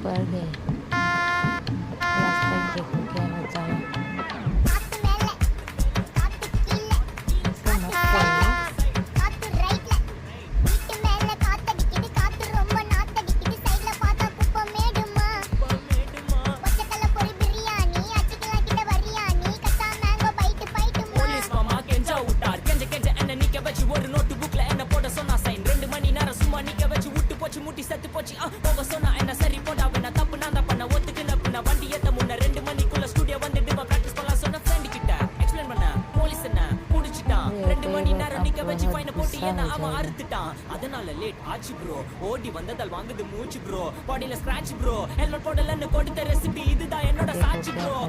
birthday last time cake क्या बचा है इसका मस्त है முட்டி செத்து போச்சு போக சொன்னா என்ன சரி போடா வேணா தப்பு நான் தான் பண்ண ஒத்துக்குன பின்ன வண்டி ஏத்த முன்ன 2 மணிக்குள்ள ஸ்டுடியோ வந்துட்டு பிராக்டிஸ் பண்ணலாம் சொன்ன ஃப்ரெண்ட் கிட்ட எக்ஸ்பிளைன் பண்ண போலீஸ் என்ன புடிச்சிட்டான் 2 மணி நேரம் நிக்க வச்சு ஃபைன போட்டு என்ன அவன் அறுத்துட்டான் அதனால லேட் ஆச்சு ப்ரோ ஓடி வந்ததால் வாங்குது மூச்சு ப்ரோ பாடியில ஸ்கிராட்ச் ப்ரோ ஹெல்மெட் போடலன்னு கொடுத்த ரெசிபி இதுதான் என்னோட சாட்சி ப்ரோ